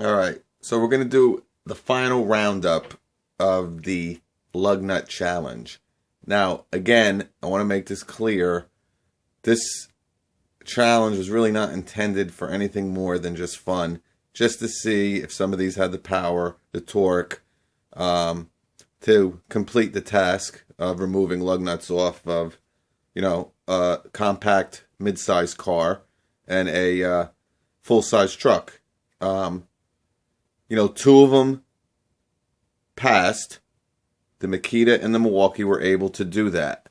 All right, so we're going to do the final roundup of the lug nut challenge. Now, again, I want to make this clear. This challenge was really not intended for anything more than just fun, just to see if some of these had the power, the torque, to complete the task of removing lug nuts off of, a compact mid-size car and a full-size truck. Two of them passed. The Makita and the Milwaukee were able to do that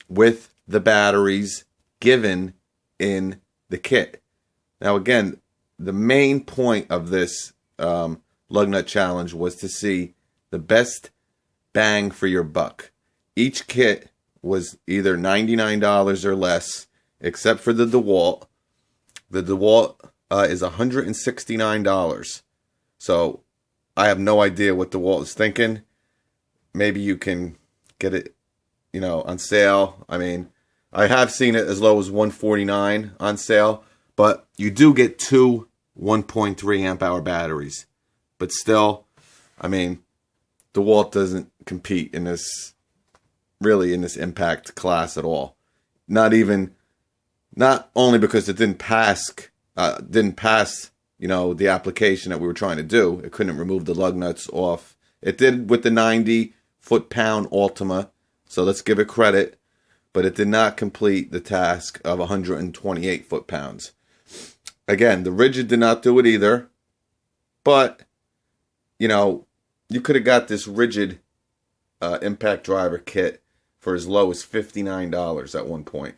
with the batteries given in the kit. Now, again, the main point of this lug nut challenge was to see the best bang for your buck. Each kit was either $99 or less, except for the Dewalt. The Dewalt is $169. So I have no idea what Dewalt is thinking. Maybe you can get it, on sale. I mean, I have seen it as low as $149 on sale, but you do get two 1.3 amp hour batteries. But still, I mean, Dewalt doesn't compete in this impact class at all. Not only because it didn't pass, the application that we were trying to do. It couldn't remove the lug nuts off. It did with the 90 foot-pound Ultima, so let's give it credit, but it did not complete the task of 128 foot-pounds. Again, the Ridgid did not do it either, but, you could have got this Ridgid impact driver kit for as low as $59 at one point.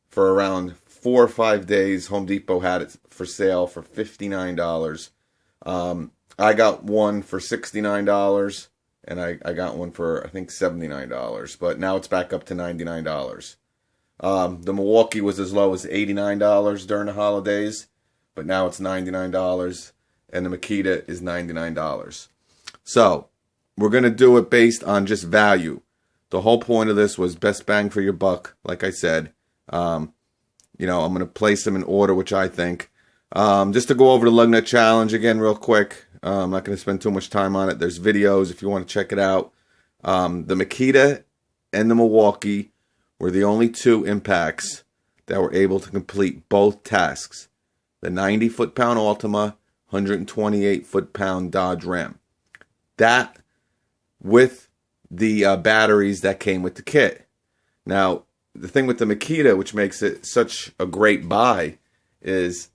For around 4 or 5 days, Home Depot had it for sale for $59. I got one for $69, and I got one for, I think, $79. But now it's back up to $99. The Milwaukee was as low as $89 during the holidays, but now it's $99, and the Makita is $99. So, we're going to do it based on just value. The whole point of this was best bang for your buck, like I said. I'm going to place them in order, which I think. Just to go over the lug nut challenge again real quick. I'm not going to spend too much time on it. There's videos if you want to check it out. The Makita and the Milwaukee were the only two impacts that were able to complete both tasks. The 90 foot-pound Ultima, 128 foot-pound Dodge Ram. That with the batteries that came with the kit. Now, the thing with the Makita, which makes it such a great buy, is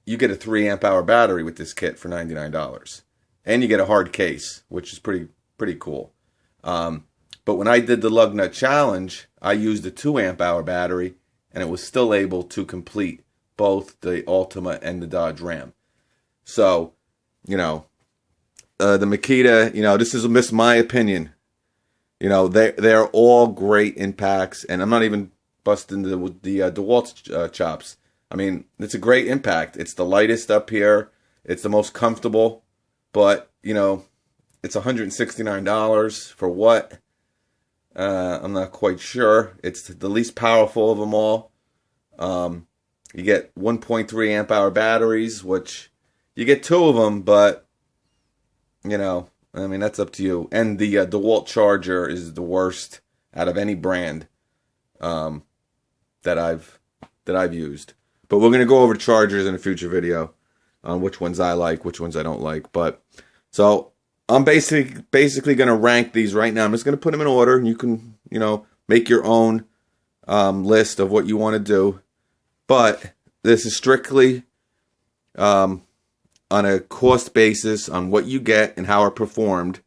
you get a 3 amp hour battery with this kit for $99. And you get a hard case, which is pretty cool. But when I did the lug nut challenge, I used a 2 amp hour battery, and it was still able to complete both the Ultima and the Dodge Ram. So, the Makita, this is my opinion. They're all great impacts, and I'm not even busting the DeWalt chops. I mean, it's a great impact. It's the lightest up here. It's the most comfortable, but, it's $169 for what? I'm not quite sure. It's the least powerful of them all. You get 1.3 amp hour batteries, which you get 2 of them, but, that's up to you. And the DeWalt charger is the worst out of any brand that I've used. But we're going to go over chargers in a future video on which ones I like, which ones I don't like. But so I'm basically going to rank these right now. I'm just going to put them in order, and you can make your own list of what you want to do. But this is strictly on a cost basis on what you get and how it performed.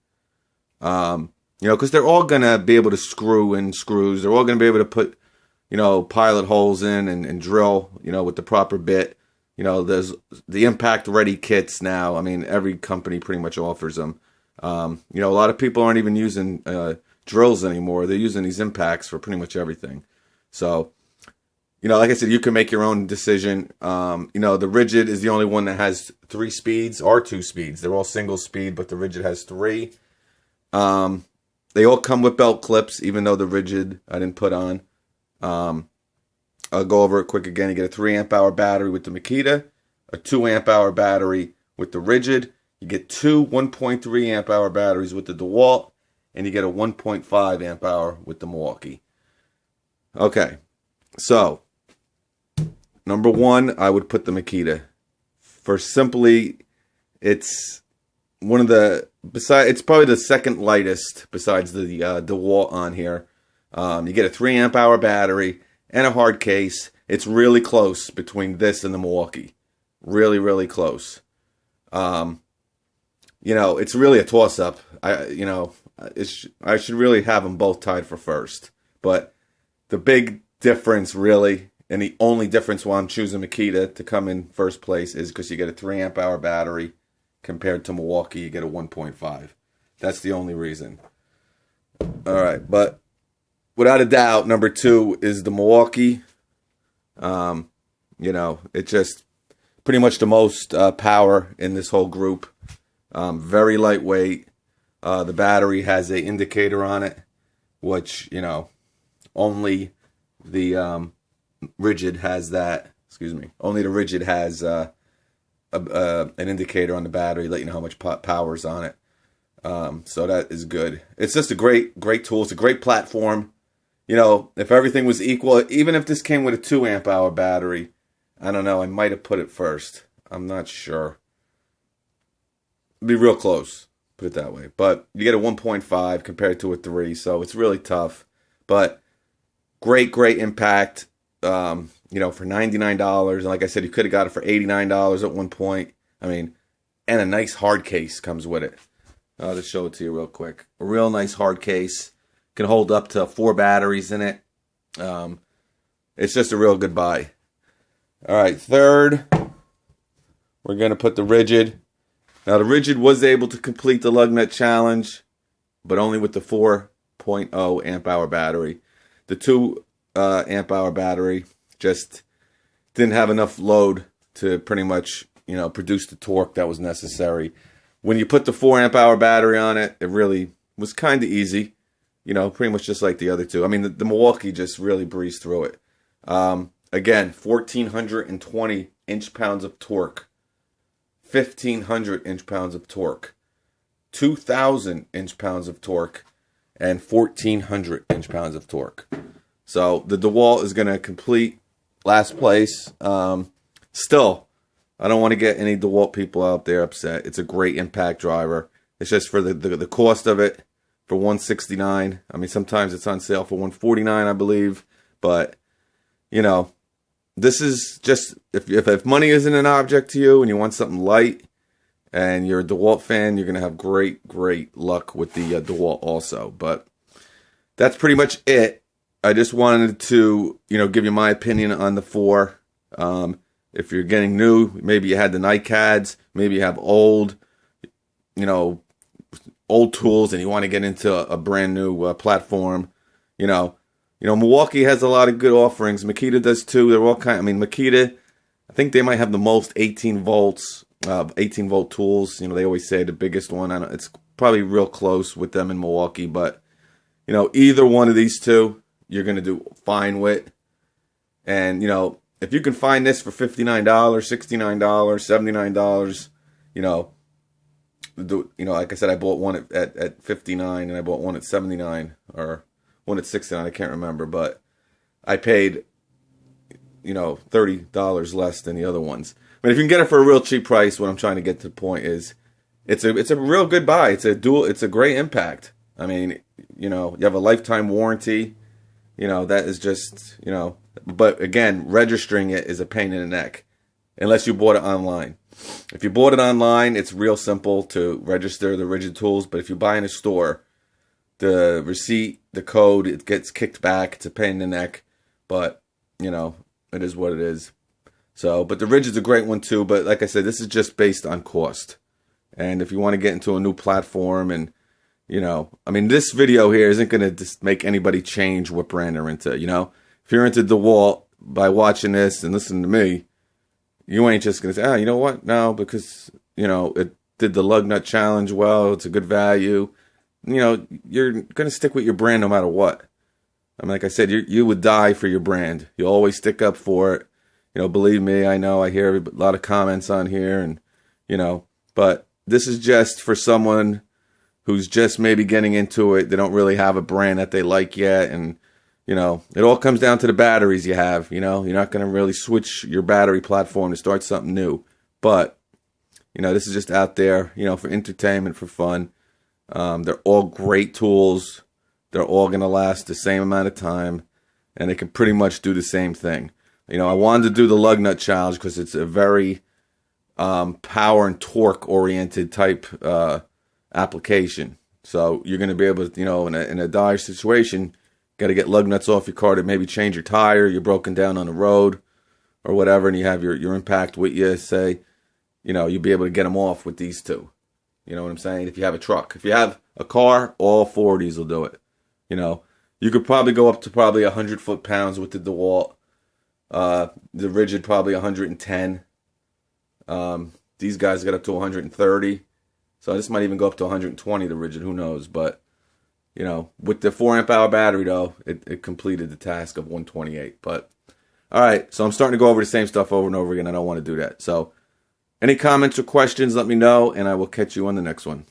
Because they're all going to be able to screw in screws. They're all going to be able to put, pilot holes in and drill, with the proper bit. There's the impact ready kits now. I mean, every company pretty much offers them. A lot of people aren't even using drills anymore. They're using these impacts for pretty much everything. So, like I said, you can make your own decision. The Ridgid is the only one that has 3 speeds or 2 speeds. They're all single speed, but the Ridgid has 3. They all come with belt clips, even though the Ridgid I didn't put on. I'll go over it quick again. You get a 3 amp hour battery with the Makita, a 2 amp hour battery with the Ridgid. You get two 1.3 amp hour batteries with the Dewalt, and you get a 1.5 amp hour with the Milwaukee. Okay, so number one, I would put the Makita. For simply, it's one of the, it's probably the second lightest besides the Dewalt on here. You get a 3 amp hour battery and a hard case. It's really close between this and the Milwaukee. Really, really close. You know, it's really a toss-up. I should really have them both tied for first. But the big difference, really, and the only difference why I'm choosing Makita to come in first place is because you get a 3 amp hour battery compared to Milwaukee, you get a 1.5. That's the only reason. All right, but without a doubt, number two is the Milwaukee. You know, it's just pretty much the most power in this whole group. Very lightweight. The battery has an indicator on it, which, you know, only the Ridgid has that. Excuse me. Only the Ridgid has an indicator on the battery, let you know how much power is on it. So that is good. It's just a great tool. It's a great platform. You know, if everything was equal, even if this came with a 2 amp hour battery, I don't know, I might have put it first. I'm not sure. It'd be real close, put it that way. But you get a 1.5 compared to a 3, so it's really tough. But great impact. You know, for $99, and like I said, you could have got it for $89 at one point. I mean, and a nice hard case comes with it. I'll just show it to you real quick. A real nice hard case. Can hold up to 4 batteries in it. It's just a real good buy. All right, third, we're going to put the Ridgid. Now, the Ridgid was able to complete the lug nut challenge, but only with the 4.0 amp hour battery. The 2 amp hour battery just didn't have enough load to pretty much, you know, produce the torque that was necessary. When you put the 4 amp hour battery on it, it really was kind of easy. You know, pretty much just like the other two. I mean, the Milwaukee just really breezed through it. Again, 1,420 inch-pounds of torque. 1,500 inch-pounds of torque. 2,000 inch-pounds of torque. And 1,400 inch-pounds of torque. So, the Dewalt is going to complete last place. Still, I don't want to get any Dewalt people out there upset. It's a great impact driver. It's just for the cost of it. For $169. I mean, sometimes it's on sale for $149, I believe. But, you know, this is just, if money isn't an object to you and you want something light and you're a Dewalt fan, you're going to have great luck with the Dewalt also. But that's pretty much it. I just wanted to, you know, give you my opinion on the 4. If you're getting new, maybe you had the NiCads, maybe you have old, you know, old tools and you want to get into a brand new platform. You know, Milwaukee has a lot of good offerings. Makita does too. They're all kind. I mean, Makita, I think they might have the most 18 volts, 18 volt tools. You know, they always say the biggest one. It's probably real close with them in Milwaukee, but you know, either one of these two, you're gonna do fine with. And you know, if you can find this for $59, $69, $79, you know. You know, like I said, I bought one at $59 and I bought one at $79 or one at $69. I can't remember, but I paid, you know, $30 less than the other ones. But if you can get it for a real cheap price, what I'm trying to get to the point is, it's a real good buy. It's a great impact. I mean, you know, you have a lifetime warranty. You know, that is just, you know, but again, registering it is a pain in the neck unless you bought it online. If you bought it online, it's real simple to register the Ridgid tools. But if you buy in a store, the receipt, the code, it gets kicked back. It's a pain in the neck. But, you know, it is what it is. So, but the Ridgid's a great one too. But like I said, this is just based on cost. And if you want to get into a new platform and, you know, I mean, this video here isn't going to just make anybody change what brand they're into, you know. If you're into Dewalt, by watching this and listening to me, you ain't just going to say, you know what? No, because, you know, it did the lug nut challenge well. It's a good value. You know, you're going to stick with your brand no matter what. I mean, like I said, you would die for your brand. You always stick up for it. believe me, I know I hear a lot of comments on here, and but this is just for someone who's just maybe getting into it. They don't really have a brand that they like yet, and it all comes down to the batteries you have. You're not going to really switch your battery platform to start something new, but this is just out there, for entertainment, for fun. They're all great tools. They're all going to last the same amount of time, and they can pretty much do the same thing. I wanted to do the lug nut challenge because it's a very power and torque oriented type application. So you're going to be able to, in a dire situation, got to get lug nuts off your car to maybe change your tire. You're broken down on the road or whatever, and you have your impact with you, say, you'll be able to get them off with these two. You know what I'm saying? If you have a truck. If you have a car, all four of these will do it. You could probably go up to probably 100 foot-pounds with the Dewalt. The Ridgid probably 110. These guys got up to 130. So this might even go up to 120, the Ridgid, who knows. But, with the 4 amp hour battery, though, it completed the task of 128. But, all right, so I'm starting to go over the same stuff over and over again. I don't want to do that. So, any comments or questions, let me know, and I will catch you on the next one.